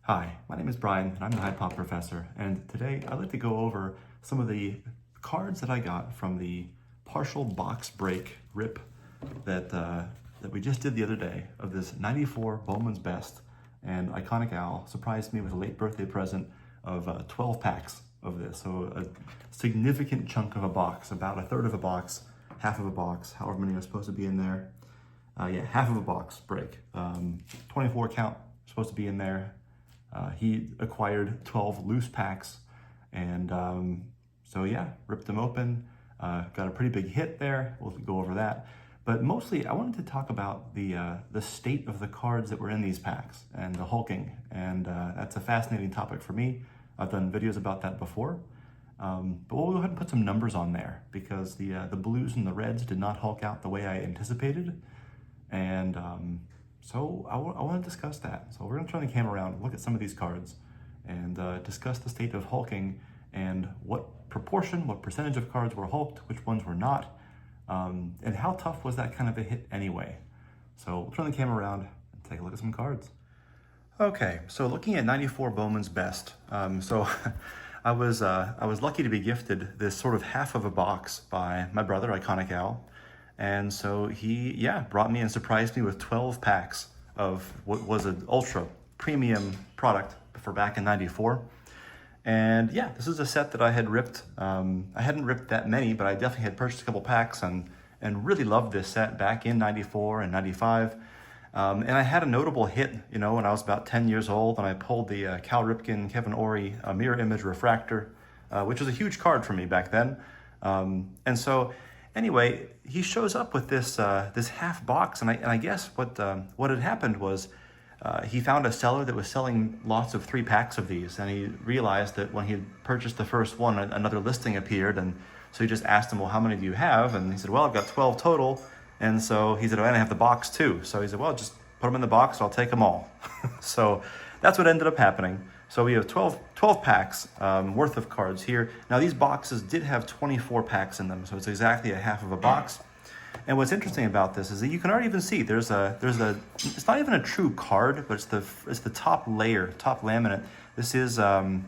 Hi, my name is Brian, and I'm the Hyde Pop Professor, and today I'd like to go over some of the cards that I got from the partial box break rip that we just did the other day of this 94 Bowman's Best, and Iconic Owl surprised me with a late birthday present of 12 packs of this. So a significant chunk of a box, about a third of a box, half of a box, however many are supposed to be in there. Yeah, half of a box break. 24 count supposed to be in there. He acquired 12 loose packs, and so yeah, ripped them open. Got a pretty big hit there. We'll go over that. But mostly, I wanted to talk about the state of the cards that were in these packs and the hulking, and that's a fascinating topic for me. I've done videos about that before, but we'll go ahead and put some numbers on there because the blues and the reds did not hulk out the way I anticipated, and so I want to discuss that. So we're going to turn the camera around, look at some of these cards, and discuss the state of hulking and what proportion, what percentage of cards were hulked, which ones were not, and how tough was that kind of a hit anyway. So we'll turn the camera around and take a look at some cards. Okay, so looking at 94 Bowman's Best. So I was lucky to be gifted this sort of half of a box by my brother, Iconic Owl. And so he, brought me and surprised me with 12 packs of what was an ultra premium product for back in 94. And yeah, this is a set that I had ripped. I hadn't ripped that many, but I definitely had purchased a couple packs and really loved this set back in 94 and 95. And I had a notable hit, when I was about 10 years old, and I pulled the Cal Ripken, Kevin Ory mirror image refractor, which was a huge card for me back then. And so anyway, he shows up with this this half box, and I guess what had happened was he found a seller that was selling lots of 3 packs of these, and he realized that when he had purchased the first one, another listing appeared, and so he just asked him, well, how many do you have? And he said, well, I've got 12 total. And so he said, oh, and I have the box too. So he said, well, just put them in the box, I'll take them all. So that's what ended up happening. So we have 12 packs worth of cards here. Now these boxes did have 24 packs in them, so it's exactly a half of a box. And what's interesting about this is that you can already even see there's a it's not even a true card, but it's the top layer, top laminate. This is and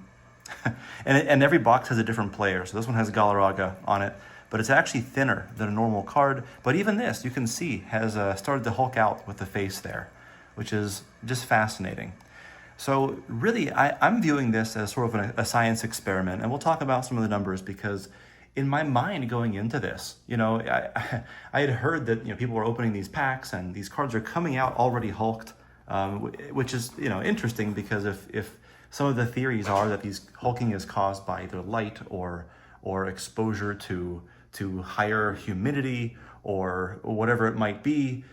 every box has a different player. So this one has Galarraga on it, but it's actually thinner than a normal card. But even this, you can see, has started to hulk out with the face there, which is just fascinating. So really, I'm viewing this as sort of a science experiment, and we'll talk about some of the numbers because in my mind going into this, I had heard that people were opening these packs and these cards are coming out already hulked, which is interesting because if some of the theories are that these hulking is caused by either light or exposure to higher humidity or whatever it might be,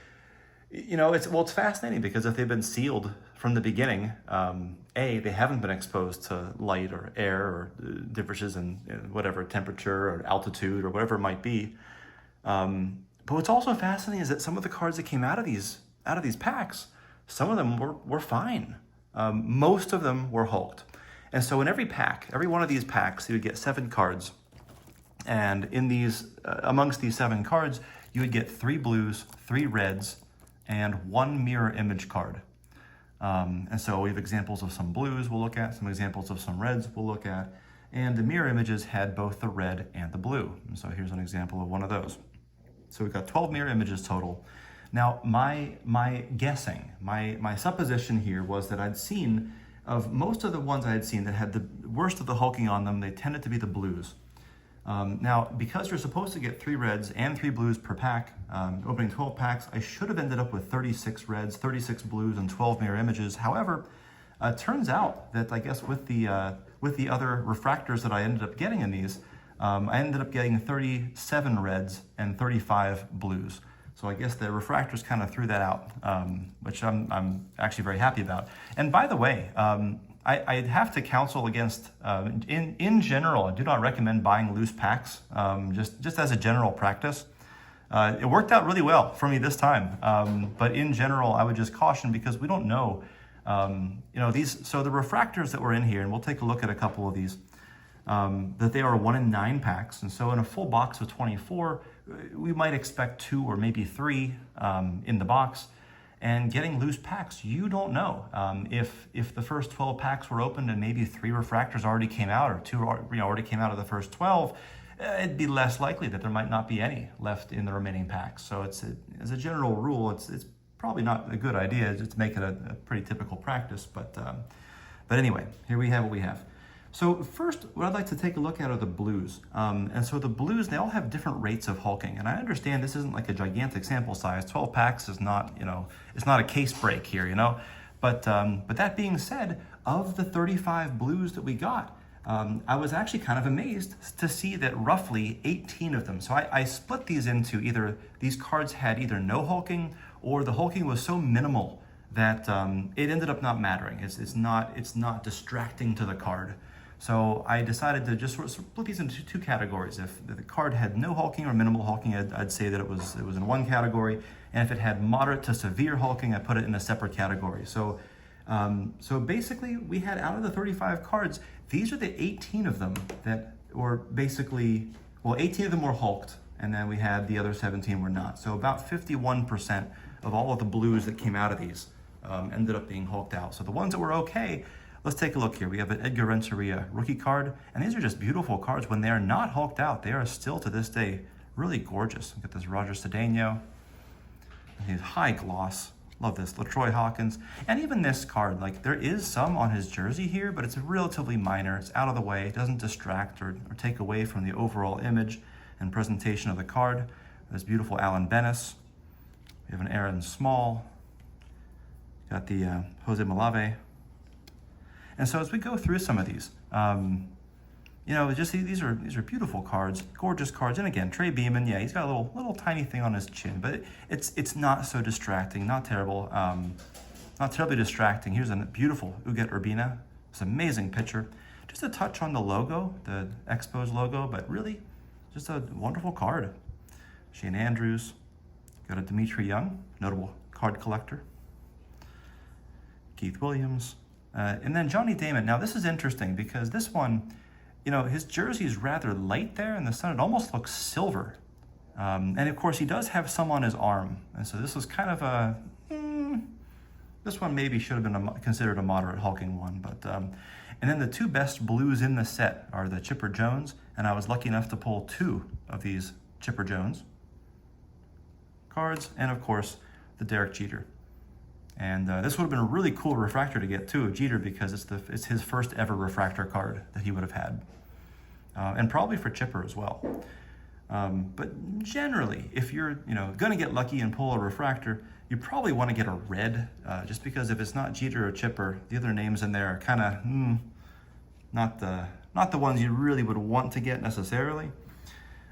it's fascinating because if they've been sealed from the beginning, they haven't been exposed to light or air or differences in whatever temperature or altitude or whatever it might be. But what's also fascinating is that some of the cards that came out of these packs, some of them were fine. Most of them were hulked. And so in every one of these packs, you would get 7 cards. And in these, amongst these 7 cards, you would get 3 blues, 3 reds, and 1 mirror image card. And so we have examples of some blues we'll look at, some examples of some reds we'll look at, and the mirror images had both the red and the blue. And so here's an example of one of those. So we've got 12 mirror images total. Now my guessing, my supposition here was that I'd seen, of most of the ones I had seen that had the worst of the hulking on them, they tended to be the blues. Now, because you're supposed to get 3 reds and 3 blues per pack, opening 12 packs, I should have ended up with 36 reds, 36 blues, and 12 mirror images. However, it turns out that I guess with the other refractors that I ended up getting in these, I ended up getting 37 reds and 35 blues. So I guess the refractors kind of threw that out, which I'm actually very happy about. And by the way, I'd have to counsel against, in general, I do not recommend buying loose packs, just as a general practice. It worked out really well for me this time, but in general, I would just caution because we don't know, so the refractors that were in here, and we'll take a look at a couple of these, that they are 1 in 9 packs, and so in a full box of 24, we might expect 2 or maybe 3 in the box. And getting loose packs, you don't know. If the first 12 packs were opened and maybe 3 refractors already came out, or 2 already came out of the first 12, it'd be less likely that there might not be any left in the remaining packs. So as a general rule, it's probably not a good idea just to make it a pretty typical practice. But anyway, here we have what we have. So first, what I'd like to take a look at are the blues. And so the blues, they all have different rates of hulking. And I understand this isn't like a gigantic sample size. 12 packs is not, it's not a case break here, But that being said, of the 35 blues that we got, I was actually kind of amazed to see that roughly 18 of them. So I split these into either these cards had either no hulking or the hulking was so minimal that it ended up not mattering. It's not distracting to the card. So I decided to just sort of split these into 2 categories. If the card had no hulking or minimal hulking, I'd say that it was in one category, and if it had moderate to severe hulking, I put it in a separate category. So basically, we had out of the 35 cards, these are the 18 of them that were basically, 18 of them were hulked, and then we had the other 17 were not. So about 51% of all of the blues that came out of these ended up being hulked out. So the ones that were okay, let's take a look here. We have an Edgar Renteria rookie card, and these are just beautiful cards. When they are not hulked out, they are still to this day really gorgeous. Look at this Roger Cedeno, his high gloss. Love this, LaTroy Hawkins. And even this card, like there is some on his jersey here, but it's relatively minor. It's out of the way. It doesn't distract or take away from the overall image and presentation of the card. This beautiful Alan Bennis. We have an Aaron Small. Got the Jose Malave. And so as we go through some of these, just these are beautiful cards, gorgeous cards. And again, Trey Beeman, yeah, he's got a little tiny thing on his chin, but it's not so distracting, not terrible, not terribly distracting. Here's a beautiful Uget Urbina. It's an amazing picture. Just a touch on the logo, the Expos logo, but really just a wonderful card. Shane Andrews, got a Dimitri Young, notable card collector. Keith Williams. And then Johnny Damon. Now this is interesting because this one, his jersey is rather light there in the sun. It almost looks silver. And of course he does have some on his arm. And so this was kind of this one maybe should have been considered a moderate hulking one. But and then the 2 best blues in the set are the Chipper Jones. And I was lucky enough to pull 2 of these Chipper Jones cards. And of course the Derek Jeter. And this would have been a really cool refractor to get too, of Jeter, because it's his first ever refractor card that he would have had. And probably for Chipper as well. But generally, if you're going to get lucky and pull a refractor, you probably want to get a red, just because if it's not Jeter or Chipper, the other names in there are kind of not the ones you really would want to get necessarily.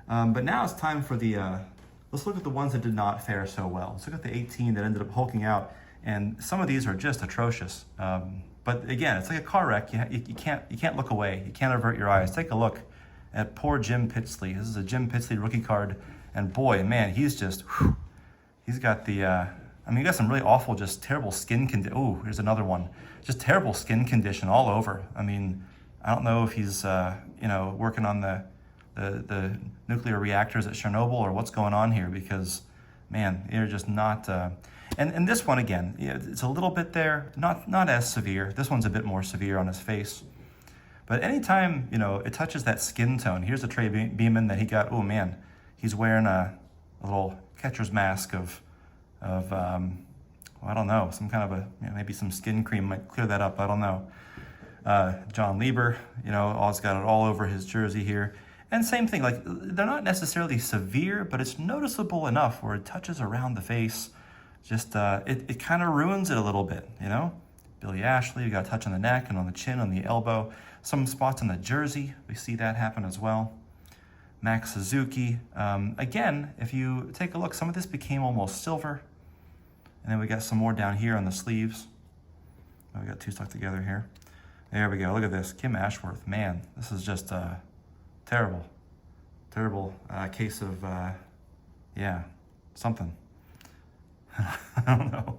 But now it's time for let's look at the ones that did not fare so well. Let's look at the 18 that ended up hulking out. And some of these are just atrocious. But again, it's like a car wreck. You can't look away. You can't avert your eyes. Take a look at poor Jim Pitsley. This is a Jim Pitsley rookie card. And boy, man, he's just, he's got the, he got some really awful, just terrible skin condition. Oh, here's another one. Just terrible skin condition all over. I don't know if he's, working on the nuclear reactors at Chernobyl or what's going on here, because, man, you're just not... And this one, again, it's a little bit there, not as severe. This one's a bit more severe on his face. But anytime, it touches that skin tone, here's a Trey Beeman that he got, oh man, he's wearing a little catcher's mask of I don't know, some kind of maybe some skin cream might clear that up, I don't know. John Lieber, always got it all over his jersey here. And same thing, like they're not necessarily severe, but it's noticeable enough where it touches around the face. Just, it kind of ruins it a little bit, Billy Ashley, you got a touch on the neck and on the chin, on the elbow. Some spots on the jersey, we see that happen as well. Max Suzuki. Again, if you take a look, some of this became almost silver. And then we got some more down here on the sleeves. Oh, we got 2 stuck together here. There we go, look at this. Kim Ashworth, man, this is just terrible case of, something. I don't know.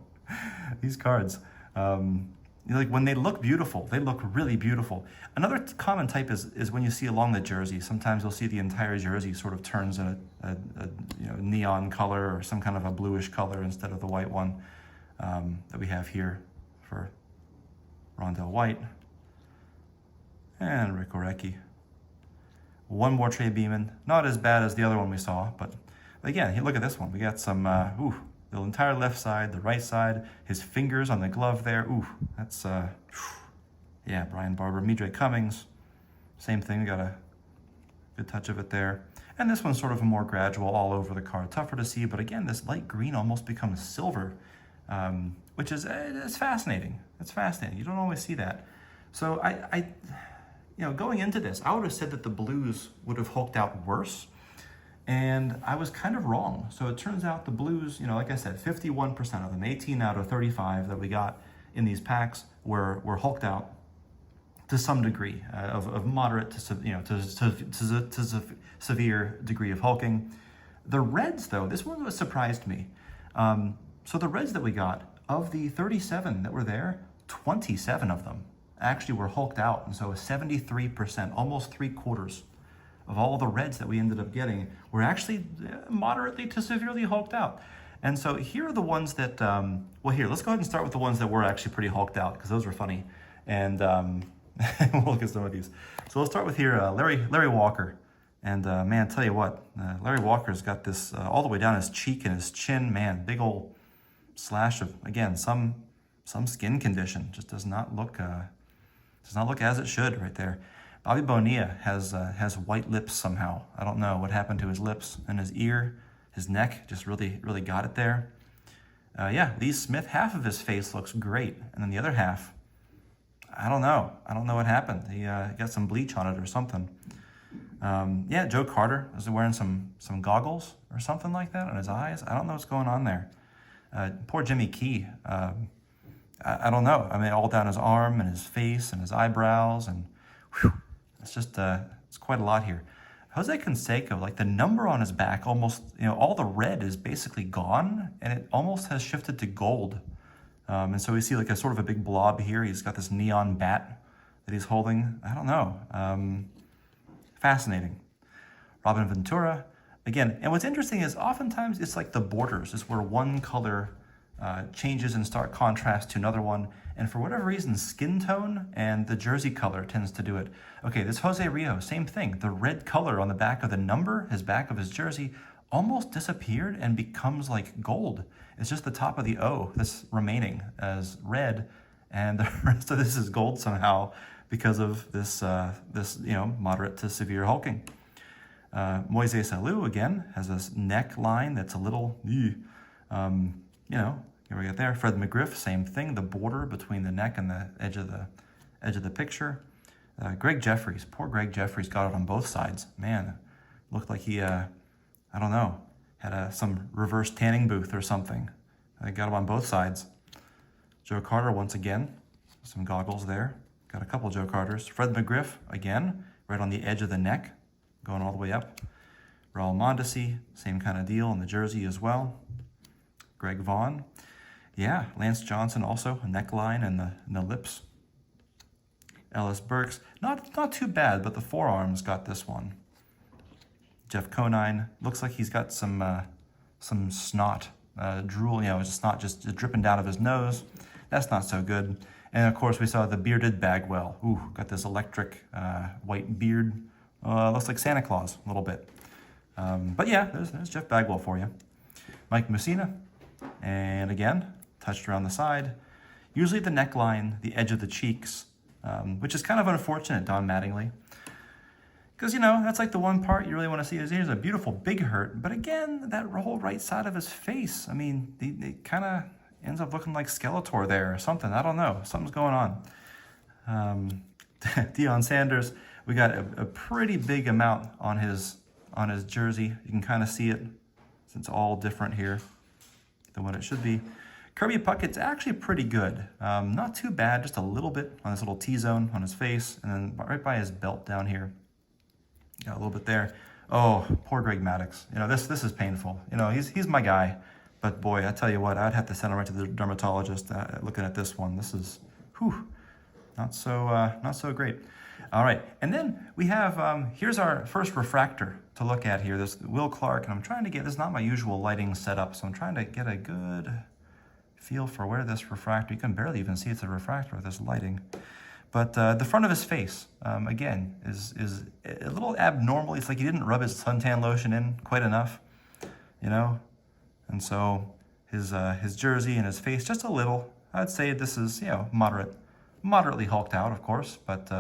These cards, like when they look beautiful, they look really beautiful. Another common type is when you see along the jersey. Sometimes you'll see the entire jersey sort of turns a neon color or some kind of a bluish color instead of the white one. that we have here for Rondell White and Rick Orecki. One more Trey Beeman, not as bad as the other one we saw, but again, look at this one. We got some, the entire left side, the right side, his fingers on the glove there. Ooh, that's, yeah, Brian Barber, Midre Cummings, same thing. We got a good touch of it there. And this one's sort of a more gradual all over the card. Tougher to see, but again, this light green almost becomes silver, which is it's fascinating. It's fascinating. You don't always see that. So going into this, I would have said that the blues would have hulked out worse. And I was kind of wrong. So it turns out the blues, like I said, 51% of them, 18 out of 35 that we got in these packs were hulked out to some degree, of moderate to severe degree of hulking. The reds, though, this one was surprised me. So the reds that we got, of the 37 that were there, 27 of them actually were hulked out. And so 73%, almost 3/4 of all the reds that we ended up getting were actually moderately to severely hulked out. And so here are the ones that, let's go ahead and start with the ones that were actually pretty hulked out, because those were funny. And we'll look at some of these. So let's start with here, Larry Walker. And man, tell you what, Larry Walker's got this all the way down his cheek and his chin. Man, big old slash of, again, some skin condition. Just does not look as it should right there. Bobby Bonilla has white lips somehow. I don't know what happened to his lips and his ear. His neck just really got it there. Lee Smith, half of his face looks great, and then the other half, I don't know what happened. He got some bleach on it or something. Joe Carter is wearing some goggles or something like that on his eyes. I don't know what's going on there. Poor Jimmy Key. I don't know. I mean, all down his arm and his face and his eyebrows, and whew, it's just it's quite a lot here. Jose Canseco, like the number on his back, almost, all the red is basically gone, and it almost has shifted to gold. And so we see like a sort of a big blob here. He's got this neon bat that he's holding. I don't know. Fascinating. Robin Ventura, again, and what's interesting is oftentimes it's like the borders is where one color changes in stark contrast to another one. And for whatever reason, skin tone and the jersey color tends to do it. Okay, this Jose Rio, same thing. The red color on the back of the number, his back of his jersey, almost disappeared and becomes like gold. It's just the top of the O that's remaining as red, and the rest of this is gold somehow because of this moderate to severe hulking. Moises Alou again has this neckline that's a little, here we got there. Fred McGriff, same thing. The border between the neck and the edge of the picture. Greg Jeffries, poor Greg Jeffries, got it on both sides. Man, looked like he, had some reverse tanning booth or something. I got him on both sides. Joe Carter, once again, some goggles there. Got a couple Joe Carters. Fred McGriff, again, right on the edge of the neck, going all the way up. Raul Mondesi, same kind of deal on the jersey as well. Greg Vaughn. Yeah, Lance Johnson also, a neckline and the lips. Ellis Burks, not too bad, but the forearms got this one. Jeff Conine, looks like he's got some snot, drool, snot just dripping down of his nose. That's not so good. And of course we saw the bearded Bagwell. Ooh, got this electric white beard. Looks like Santa Claus a little bit. But yeah, there's Jeff Bagwell for you. Mike Messina, and again, touched around the side. Usually the neckline, the edge of the cheeks, which is kind of unfortunate, Don Mattingly. Because, that's like the one part you really want to see. Here's a beautiful big hurt. But again, that whole right side of his face, I mean, it kind of ends up looking like Skeletor there or something. I don't know. Something's going on. Deion Sanders, we got a pretty big amount on his jersey. You can kind of see it. It's all different here than what it should be. Kirby Puckett's actually pretty good. Not too bad, just a little bit on this little T-zone on his face, and then right by his belt down here. Got a little bit there. Oh, poor Greg Maddox. This is painful. He's my guy, but boy, I tell you what, I'd have to send him right to the dermatologist. Looking at this one, this is, not so great. All right, and then we have here's our first refractor to look at here. This Will Clark, and I'm trying to get, this is not my usual lighting setup, so I'm trying to get a good feel for where this refractor, you can barely even see it's a refractor with this lighting. But the front of his face, again, is a little abnormal. It's like he didn't rub his suntan lotion in quite enough, you know? And so his jersey and his face, just a little. I'd say this is, you know, moderately hulked out, of course. But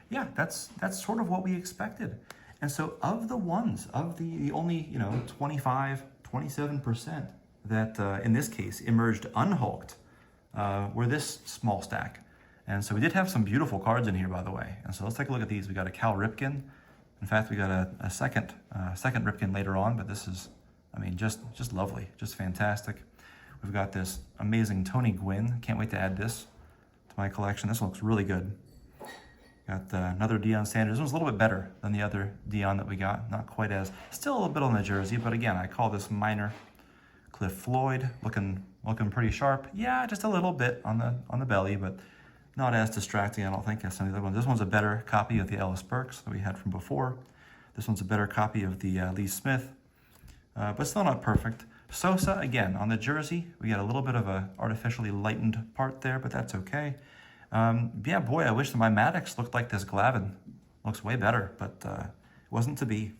yeah, that's sort of what we expected. And so of the ones, of the only, you know, 27% that, in this case, emerged unhulked, were this small stack. And so we did have some beautiful cards in here, by the way. And so let's take a look at these. We got a Cal Ripken. In fact, we got a second Ripken later on, but this is, I mean, just lovely, just fantastic. We've got this amazing Tony Gwynn. Can't wait to add this to my collection. This looks really good. Got another Deion Sanders. This one's a little bit better than the other Deion that we got. Not quite as, still a little bit on the jersey, but again, I call this minor. Cliff Floyd, looking pretty sharp. Yeah, just a little bit on the belly, but not as distracting, I don't think, as some of the other ones. This one's a better copy of the Ellis Burks that we had from before. This one's a better copy of the Lee Smith, but still not perfect. Sosa, again, on the jersey, we got a little bit of a artificially lightened part there, but that's okay. Yeah, boy, I wish that my Maddox looked like this Glavin. Looks way better, but it wasn't to be.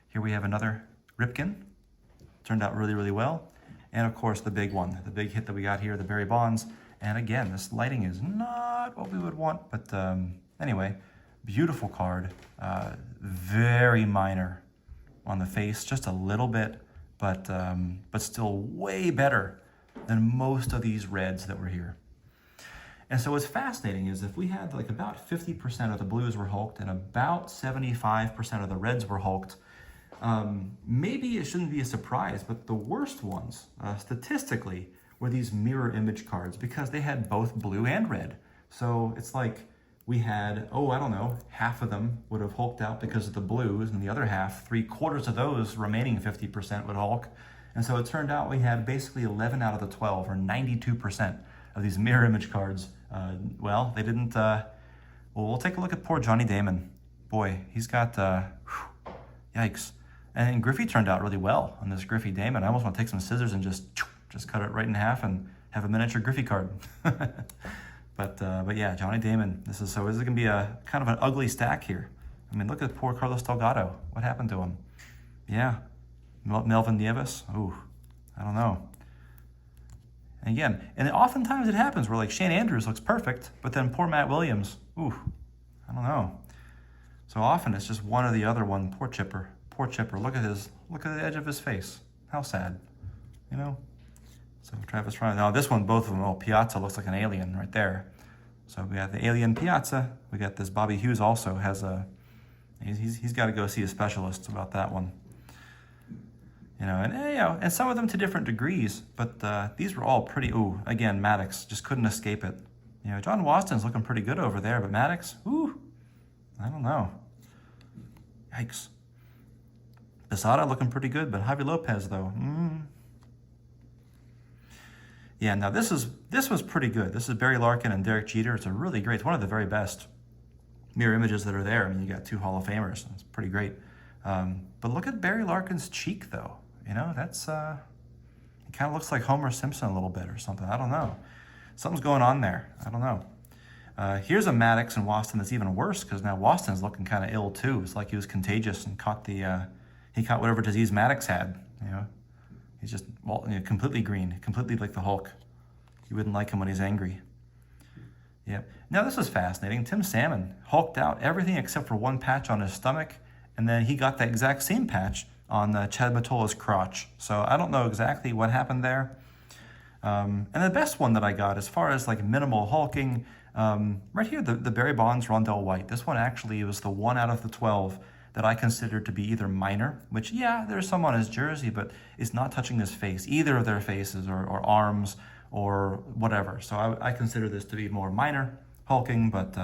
Here we have another Ripken. Turned out really, really well. And of course, the big one, the big hit that we got here, the Barry Bonds. And again, this lighting is not what we would want, but anyway, beautiful card. Very minor on the face, just a little bit, but still way better than most of these reds that were here. And so what's fascinating is if we had like about 50% of the blues were hulked and about 75% of the reds were hulked, maybe it shouldn't be a surprise, but the worst ones, statistically, were these mirror image cards because they had both blue and red. So it's like we had, I don't know, half of them would have hulked out because of the blues, and the other half, 3/4 of those remaining 50% would hulk. And so it turned out we had basically 11 out of the 12, or 92% of these mirror image cards. Well, they didn't, well, we'll take a look at poor Johnny Damon. Boy, he's got, yikes. And Griffey turned out really well on this Griffey Damon. I almost want to take some scissors and just cut it right in half and have a miniature Griffey card. But yeah, Johnny Damon. This is gonna be a kind of an ugly stack here. I mean, look at poor Carlos Delgado. What happened to him? Yeah, Melvin Nieves. Ooh, I don't know. And again, and oftentimes it happens where like Shane Andrews looks perfect, but then poor Matt Williams. Ooh, I don't know. So often it's just one or the other one. Poor Chipper. Poor Chipper. Look at the edge of his face. How sad, you know. So Travis Ryan. Now this one, both of them. Oh, Piazza looks like an alien right there. So we got the alien Piazza. We got this Bobby Hughes also has a. He's got to go see a specialist about that one. You know, and some of them to different degrees, but these were all pretty. Ooh, again, Maddox just couldn't escape it. You know, John Waston's looking pretty good over there, but Maddox, ooh, I don't know. Yikes. Posada looking pretty good, but Javi Lopez though. Yeah, now this was pretty good. This is Barry Larkin and Derek Jeter. It's a really great, it's one of the very best mirror images that are there. I mean, you got two Hall of Famers. It's pretty great. But look at Barry Larkin's cheek though. You know, that's, it kind of looks like Homer Simpson a little bit or something. I don't know. Something's going on there. I don't know. Here's a Maddox and Waston that's even worse because now Waston's looking kind of ill too. It's like he was contagious and caught he caught whatever disease Maddox had. You know, he's just completely green, completely like the Hulk. You wouldn't like him when he's angry. Yeah. Now this is fascinating. Tim Salmon hulked out everything except for one patch on his stomach, and then he got the exact same patch on Chad Matola's crotch. So I don't know exactly what happened there. And the best one that I got, as far as like minimal hulking, right here, the Barry Bonds Rondell White. This one actually was the 1 out of the 12 that I considered to be either minor, which, yeah, there's some on his jersey, but it's not touching his face, either of their faces or arms or whatever. So I consider this to be more minor hulking, but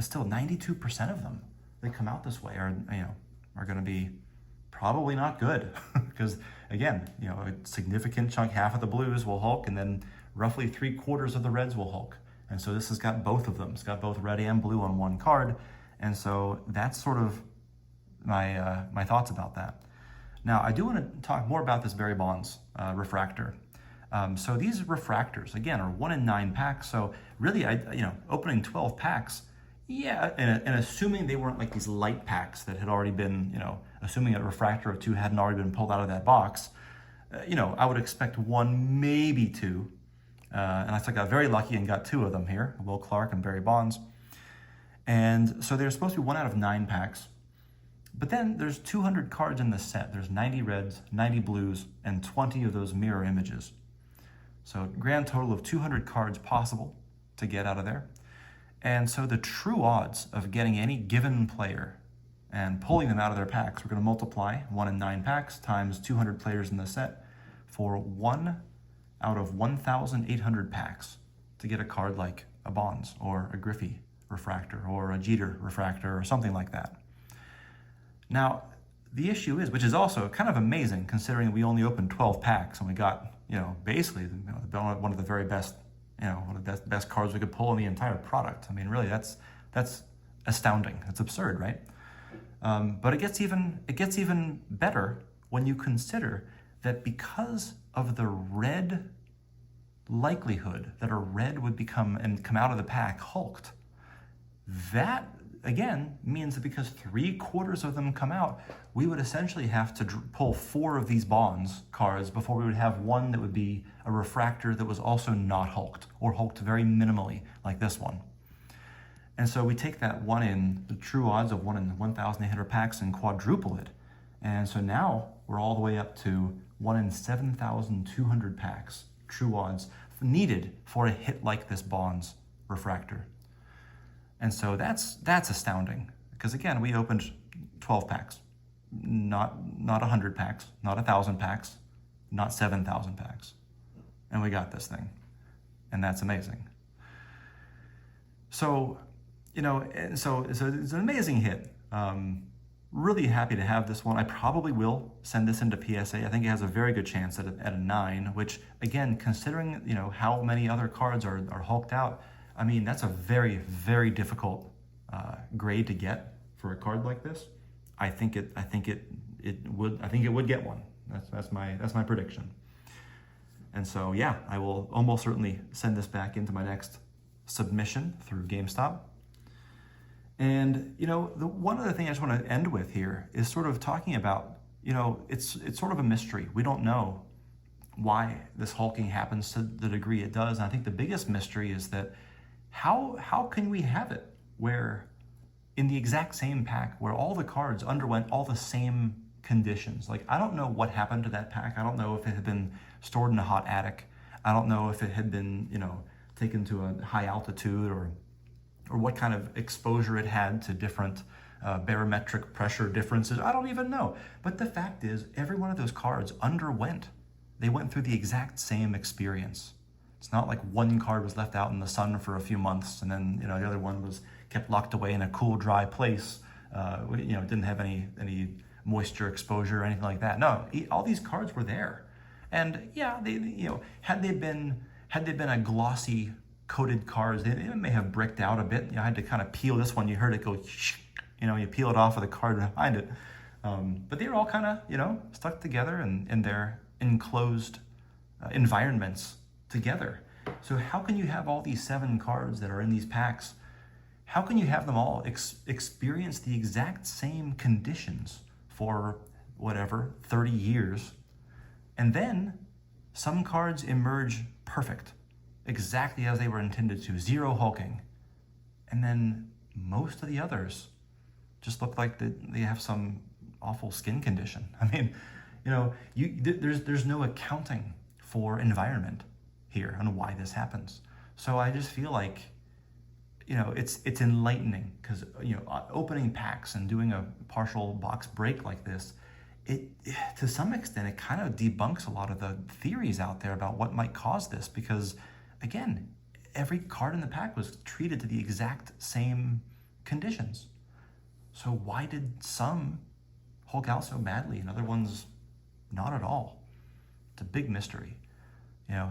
still 92% of them, they come out this way are going to be probably not good because again, you know, a significant chunk, half of the blues will hulk and then roughly 3/4 of the reds will hulk. And so this has got both of them. It's got both red and blue on one card. And so that's sort of my thoughts about that. Now, I do want to talk more about this Barry Bonds refractor. So these refractors, again, are 1 in 9 packs. So really, opening 12 packs, yeah, and assuming they weren't like these light packs that had already been, assuming a refractor or two hadn't already been pulled out of that box, I would expect 1, maybe 2. And I got very lucky and got 2 of them here, Will Clark and Barry Bonds. And so they're supposed to be 1 out of 9 packs. But then there's 200 cards in the set. There's 90 reds, 90 blues, and 20 of those mirror images. So grand total of 200 cards possible to get out of there. And so the true odds of getting any given player and pulling them out of their packs, we're going to multiply 1 in 9 packs times 200 players in the set for 1 out of 1,800 packs to get a card like a Bonds or a Griffey refractor or a Jeter refractor or something like that. Now, the issue is, which is also kind of amazing considering we only opened 12 packs and we got, basically one of the very best, one of the best cards we could pull in the entire product. I mean, really, that's astounding. It's absurd, right? But it gets even better when you consider that because of the red likelihood that a red would come out of the pack hulked, that again means that because 3/4 of them come out, we would essentially have to pull 4 of these Bonds cards before we would have one that would be a refractor that was also not hulked or hulked very minimally like this one. And so we take that 1 in the true odds of 1 in 1,800 packs and quadruple it. And so now we're all the way up to 1 in 7,200 packs, true odds needed for a hit like this Bonds refractor. And so that's astounding because again, we opened 12 packs, not 100 packs, not 1,000 packs, not 7,000 packs. And we got this thing. And that's amazing. So, so it's an amazing hit. Really happy to have this one. I probably will send this into PSA. I think it has a very good chance at a 9, which again, considering, how many other cards are hulked out, I mean, that's a very, very difficult grade to get for a card like this. I think it would get one. That's my prediction. And so yeah, I will almost certainly send this back into my next submission through GameStop. And the one other thing I just want to end with here is sort of talking about, it's sort of a mystery. We don't know why this hulking happens to the degree it does. And I think the biggest mystery is that how can we have it where in the exact same pack where all the cards underwent all the same conditions? Like, I don't know what happened to that pack. I don't know if it had been stored in a hot attic. I don't know if it had been, taken to a high altitude or what kind of exposure it had to different barometric pressure differences. I don't even know. But the fact is, every one of those cards they went through the exact same experience. It's not like one card was left out in the sun for a few months and then the other one was kept locked away in a cool, dry place. Didn't have any moisture exposure or anything like that. No, all these cards were there, and yeah, had they been a glossy coated cards, they may have bricked out a bit. I had to kind of peel this one. You heard it go, you peel it off of the card behind it. But they were all kind of stuck together in their enclosed environments together. So how can you have all these 7 cards that are in these packs? How can you have them all experience the exact same conditions for 30 years, and then some cards emerge perfect, exactly as they were intended to, 0 hulking, and then most of the others just look like they have some awful skin condition? I mean, there's no accounting for environment here on why this happens. So I just feel like, it's enlightening because, opening packs and doing a partial box break like this, to some extent, it kind of debunks a lot of the theories out there about what might cause this because, again, every card in the pack was treated to the exact same conditions. So why did some hulk out so badly and other ones not at all? It's a big mystery.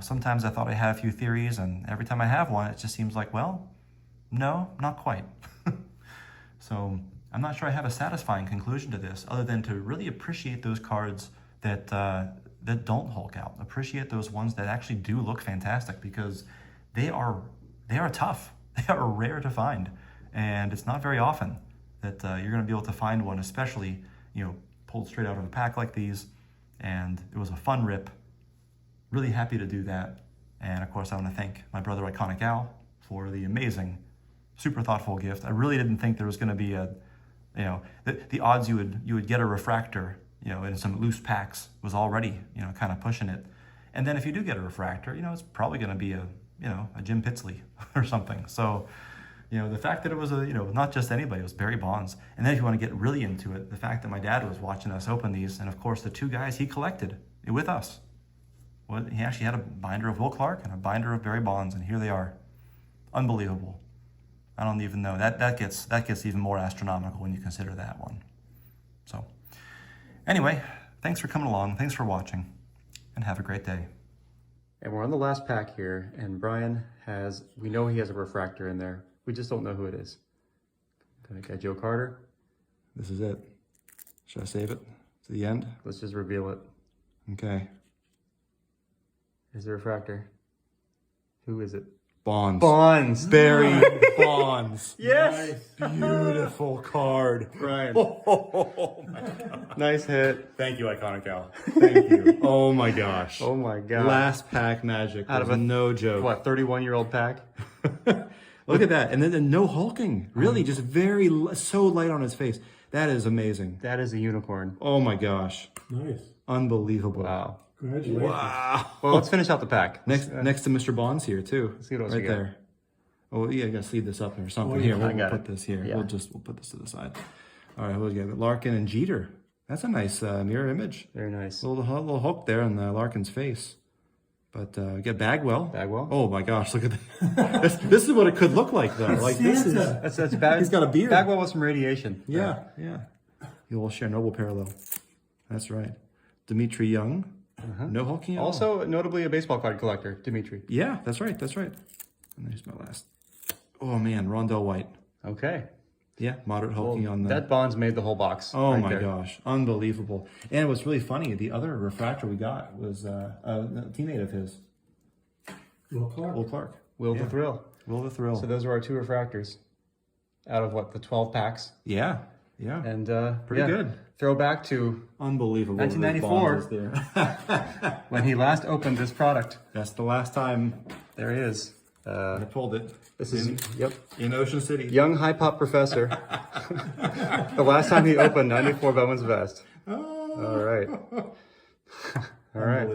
Sometimes I thought I had a few theories, and every time I have one, it just seems like, well, no, not quite. So I'm not sure I have a satisfying conclusion to this other than to really appreciate those cards that that don't Hulk out. Appreciate those ones that actually do look fantastic, because they are tough. They are rare to find, and it's not very often that you're going to be able to find one, especially, you know, pulled straight out of a pack like these. And it was a fun rip. Really happy to do that. And of course, I want to thank my brother Iconic Al for the amazing, super thoughtful gift. I really didn't think there was going to be a, you know, the odds you would get a refractor, you know, in some loose packs was already, you know, kind of pushing it. And then if you do get a refractor, you know, it's probably going to be a, you know, a Jim Pitsley or something. So, you know, the fact that it was a, you know, not just anybody, it was Barry Bonds. And then if you want to get really into it, the fact that my dad was watching us open these, and of course the two guys he collected with us. Well, he actually had a binder of Will Clark and a binder of Barry Bonds, and here they are. Unbelievable. I don't even know. That gets even more astronomical when you consider that one. So, anyway, thanks for coming along. Thanks for watching, and have a great day. And we're on the last pack here, and Brian we know he has a refractor in there. We just don't know who it is. Okay, Joe Carter. This is it. Should I save it to the end? Let's just reveal it. Okay. Here's the refractor. Who is it? Bonds. Bonds. Barry Bonds. Yes. Nice. Beautiful card. Brian. Oh my God. Nice hit. Thank you, Iconic Al. Thank you. Oh my gosh. Oh my God. Last pack magic. Out of a no joke. What, 31-year-old pack? Look at that. And then no hulking. Really, just so light on his face. That is amazing. That is a unicorn. Oh my gosh. Nice. Unbelievable. Wow. Congratulations. Wow. Well, let's finish out the pack. Next to Mr. Bonds here too. Let's see what else right there. Oh yeah, I gotta sleeve this up or something. Here, we'll put this here. Yeah. We'll put this to the side. All right, we'll get Larkin and Jeter. That's a nice mirror image. Very nice. Little hook there on Larkin's face. But get Bagwell. Bagwell. Oh my gosh, look at that. this is what it could look like though. Like this is that's bad. He's got a beard. Bagwell with some radiation. Yeah, yeah. You will share noble parallel. That's right. Dimitri Young. No hulking at all. Also, notably a baseball card collector, Dimitri. Yeah, that's right. That's right. And there's my last. Oh man, Rondell White. Okay. Yeah, moderate hulking on the. That Bonds made the whole box. Oh right my gosh, unbelievable! And what's really funny, the other refractor we got was a teammate of his. Will Clark. Will Clark. Will the Thrill. Will the Thrill. So those were our two refractors, out of what, the 12 packs. Yeah. Yeah. And pretty good. Throwback to unbelievable 1994 when he last opened this product. That's the last time. There he is. I pulled it. This is in Ocean City. Young high pop professor. The last time he opened 94 Bowman's vest. All right. All right.